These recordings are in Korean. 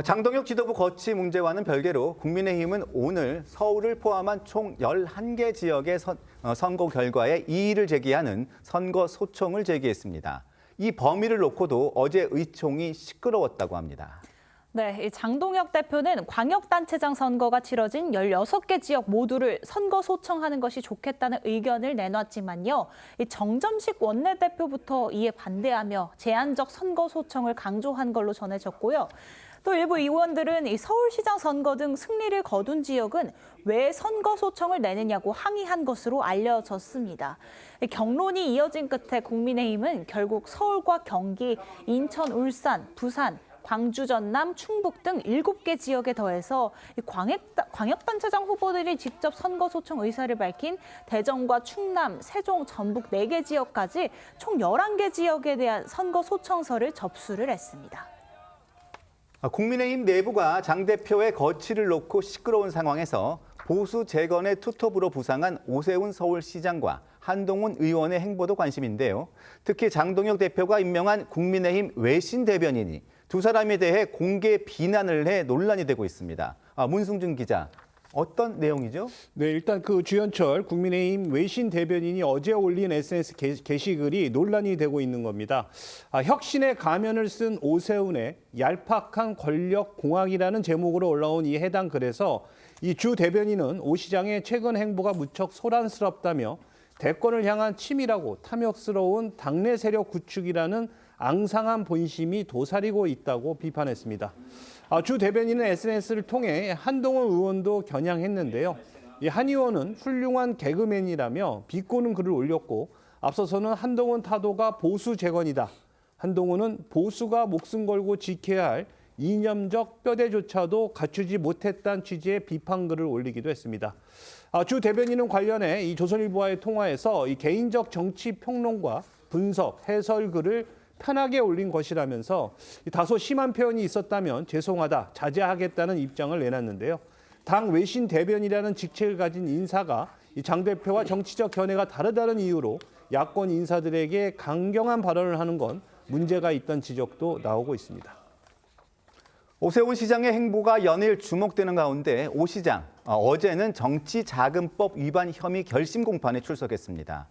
장동혁 지도부 거취 문제와는 별개로 국민의힘은 오늘 서울을 포함한 총 11개 지역의 선거 결과에 이의를 제기하는 선거 소청을 제기했습니다. 이 범위를 놓고도 어제 의총이 시끄러웠다고 합니다. 네, 이 장동혁 대표는 광역단체장 선거가 치러진 16개 지역 모두를 선거 소청하는 것이 좋겠다는 의견을 내놨지만요. 이 정점식 원내대표부터 이에 반대하며 제한적 선거 소청을 강조한 걸로 전해졌고요. 또 일부 의원들은 이 서울시장 선거 등 승리를 거둔 지역은 왜 선거 소청을 내느냐고 항의한 것으로 알려졌습니다. 경론이 이어진 끝에 국민의힘은 결국 서울과 경기, 인천, 울산, 부산, 광주, 전남, 충북 등 7개 지역에 더해서 광역단체장 후보들이 직접 선거 소청 의사를 밝힌 대전과 충남, 세종, 전북 4개 지역까지 총 11개 지역에 대한 선거 소청서를 접수를 했습니다. 국민의힘 내부가 장 대표의 거취를 놓고 시끄러운 상황에서 보수 재건의 투톱으로 부상한 오세훈 서울시장과 한동훈 의원의 행보도 관심인데요. 특히 장동혁 대표가 임명한 국민의힘 외신 대변인이 두 사람에 대해 공개 비난을 해 논란이 되고 있습니다. 문승준 기자, 어떤 내용이죠? 네, 일단 주현철 국민의힘 외신 대변인이 어제 올린 SNS 게시글이 논란이 되고 있는 겁니다. 혁신의 가면을 쓴 오세훈의 얄팍한 권력 공학이라는 제목으로 올라온 이 해당 글에서 이 주 대변인은 오 시장의 최근 행보가 무척 소란스럽다며 대권을 향한 치밀하고 탐욕스러운 당내 세력 구축이라는 앙상한 본심이 도사리고 있다고 비판했습니다. 주 대변인은 SNS를 통해 한동훈 의원도 겨냥했는데요. 이 한 의원은 훌륭한 개그맨이라며 비꼬는 글을 올렸고 앞서서는 한동훈 타도가 보수 재건이다. 한동훈은 보수가 목숨 걸고 지켜야 할 이념적 뼈대조차도 갖추지 못했다는 취지의 비판글을 올리기도 했습니다. 주 대변인은 관련해 이 조선일보와의 통화에서 이 개인적 정치 평론과 분석, 해설글을 편하게 올린 것이라면서 다소 심한 표현이 있었다면 죄송하다, 자제하겠다는 입장을 내놨는데요. 당 외신 대변이라는 직책을 가진 인사가 장 대표와 정치적 견해가 다르다는 이유로 야권 인사들에게 강경한 발언을 하는 건 문제가 있다는 지적도 나오고 있습니다. 오세훈 시장의 행보가 연일 주목되는 가운데 오 시장, 어제는 정치자금법 위반 혐의 결심 공판에 출석했습니다.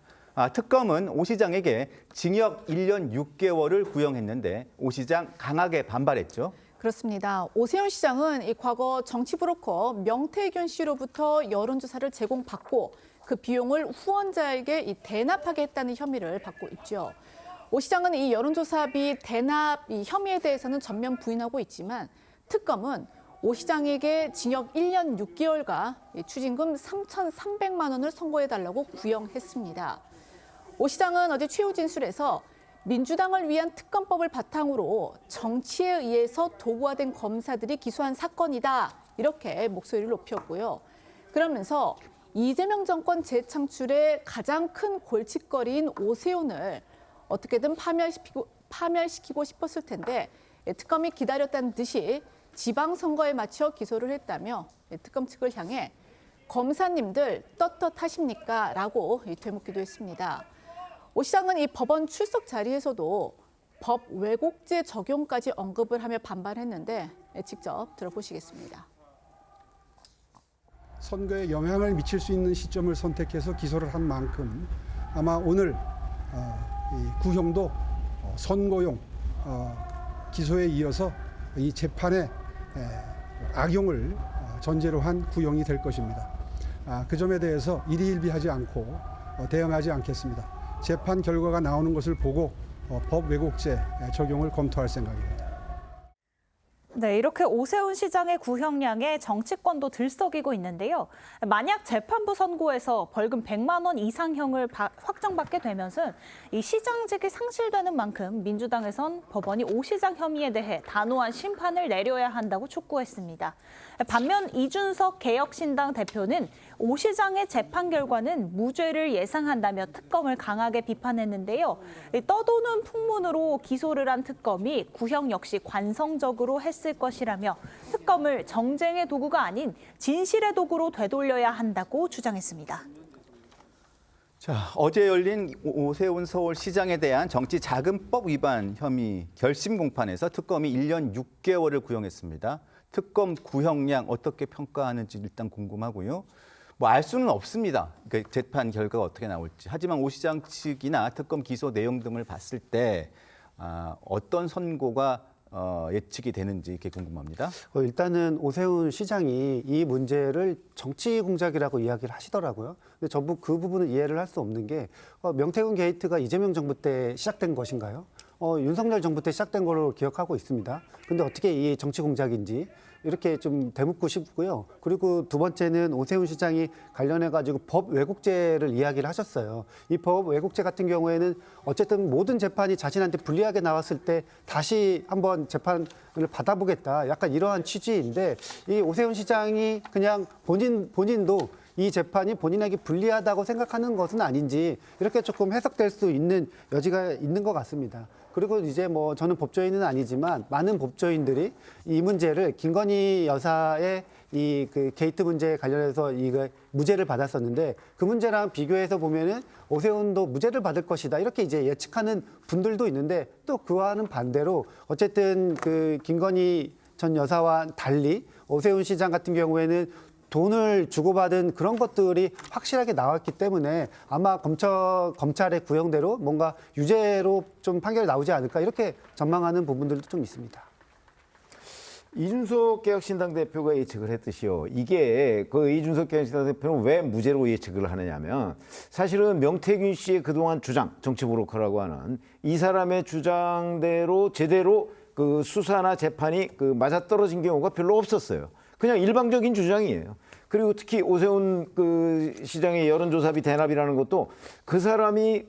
특검은 오 시장에게 징역 1년 6개월을 구형했는데 오 시장 강하게 반발했죠. 그렇습니다. 오세훈 시장은 과거 정치 브로커 명태균 씨로부터 여론조사를 제공받고 그 비용을 후원자에게 대납하게 했다는 혐의를 받고 있죠. 오 시장은 이 여론조사비 대납 혐의에 대해서는 전면 부인하고 있지만 특검은 오 시장에게 징역 1년 6개월과 추징금 3,300만 원을 선고해달라고 구형했습니다. 오 시장은 어제 최후 진술에서 민주당을 위한 특검법을 바탕으로 정치에 의해서 도구화된 검사들이 기소한 사건이다. 이렇게 목소리를 높였고요. 그러면서 이재명 정권 재창출의 가장 큰 골칫거리인 오세훈을 어떻게든 파멸시키고 싶었을 텐데 특검이 기다렸다는 듯이 지방선거에 맞춰 기소를 했다며 특검 측을 향해 검사님들 떳떳하십니까? 라고 되묻기도 했습니다. 오 시장은 이 법원 출석 자리에서도 법 왜곡죄 적용까지 언급을 하며 반발했는데 직접 들어보시겠습니다. 선거에 영향을 미칠 수 있는 시점을 선택해서 기소를 한 만큼 아마 오늘 이 구형도 선고용 기소에 이어서 이 재판의 악용을 전제로 한 구형이 될 것입니다. 그 점에 대해서 일희일비하지 않고 대응하지 않겠습니다. 재판 결과가 나오는 것을 보고 법 왜곡죄 적용을 검토할 생각입니다. 네, 이렇게 오세훈 시장의 구형량에 정치권도 들썩이고 있는데요. 만약 재판부 선고에서 벌금 100만 원 이상형을 확정받게 되면서 이 시장직이 상실되는 만큼 민주당에선 법원이 오 시장 혐의에 대해 단호한 심판을 내려야 한다고 촉구했습니다. 반면 이준석 개혁신당 대표는 오 시장의 재판 결과는 무죄를 예상한다며 특검을 강하게 비판했는데요. 떠도는 풍문으로 기소를 한 특검이 구형 역시 관성적으로 했을 것이라며 특검을 정쟁의 도구가 아닌 진실의 도구로 되돌려야 한다고 주장했습니다. 자, 어제 열린 오세훈 서울시장에 대한 정치자금법 위반 혐의 결심 공판에서 특검이 1년 6개월을 구형했습니다. 특검 구형량 어떻게 평가하는지 일단 궁금하고요. 뭐 알 수는 없습니다. 그러니까 재판 결과가 어떻게 나올지. 하지만 오 시장 측이나 특검 기소 내용 등을 봤을 때 어떤 선고가 예측이 되는지 이렇게 궁금합니다. 일단은 오세훈 시장이 이 문제를 정치 공작이라고 이야기를 하시더라고요. 근데 전부 그 부분은 이해를 할 수 없는 게 명태균 게이트가 이재명 정부 때 시작된 것인가요? 윤석열 정부 때 시작된 걸로 기억하고 있습니다. 근데 어떻게 이 정치 공작인지 이렇게 좀 되묻고 싶고요. 그리고 두 번째는 오세훈 시장이 관련해 가지고 법 왜곡죄를 이야기를 하셨어요. 이 법 왜곡죄 같은 경우에는 어쨌든 모든 재판이 자신한테 불리하게 나왔을 때 다시 한번 재판을 받아보겠다. 약간 이러한 취지인데 이 오세훈 시장이 그냥 본인도 이 재판이 본인에게 불리하다고 생각하는 것은 아닌지 이렇게 조금 해석될 수 있는 여지가 있는 것 같습니다. 그리고 이제 뭐 저는 법조인은 아니지만 많은 법조인들이 이 문제를 김건희 여사의 이 그 게이트 문제에 관련해서 이거 무죄를 받았었는데 그 문제랑 비교해서 보면은 오세훈도 무죄를 받을 것이다 이렇게 이제 예측하는 분들도 있는데 또 그와는 반대로 어쨌든 그 김건희 전 여사와 달리 오세훈 시장 같은 경우에는 돈을 주고받은 그런 것들이 확실하게 나왔기 때문에 아마 검찰의 구형대로 뭔가 유죄로 좀 판결이 나오지 않을까 이렇게 전망하는 부분들도 좀 있습니다. 이준석 개혁신당 대표가 예측을 했듯이요. 이게 그 이준석 개혁신당 대표는 왜 무죄로 예측을 하느냐면 사실은 명태균 씨의 그동안 주장, 정치 브로커라고 하는 이 사람의 주장대로 제대로 그 수사나 재판이 그 맞아떨어진 경우가 별로 없었어요. 그냥 일방적인 주장이에요. 그리고 특히 오세훈 그 시장의 여론조사비 대납이라는 것도 그 사람이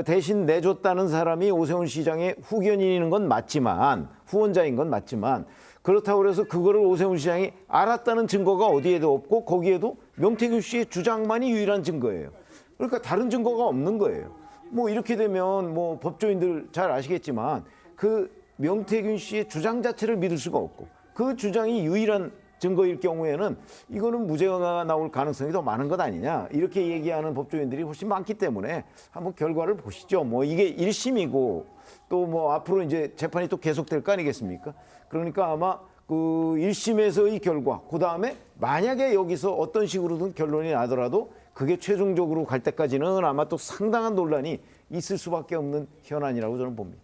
대신 내줬다는 사람이 오세훈 시장의 후견인인 건 맞지만 후원자인 건 맞지만 그렇다고 해서 그거를 오세훈 시장이 알았다는 증거가 어디에도 없고 거기에도 명태균 씨의 주장만이 유일한 증거예요. 그러니까 다른 증거가 없는 거예요. 뭐 이렇게 되면 뭐 법조인들 잘 아시겠지만 그 명태균 씨의 주장 자체를 믿을 수가 없고 그 주장이 유일한 증거일 경우에는 이거는 무죄가 나올 가능성이 더 많은 것 아니냐 이렇게 얘기하는 법조인들이 훨씬 많기 때문에 한번 결과를 보시죠. 뭐 이게 1심이고 또 뭐 앞으로 이제 재판이 또 계속될 거 아니겠습니까? 그러니까 아마 그 1심에서의 결과 그 다음에 만약에 여기서 어떤 식으로든 결론이 나더라도 그게 최종적으로 갈 때까지는 아마 또 상당한 논란이 있을 수밖에 없는 현안이라고 저는 봅니다.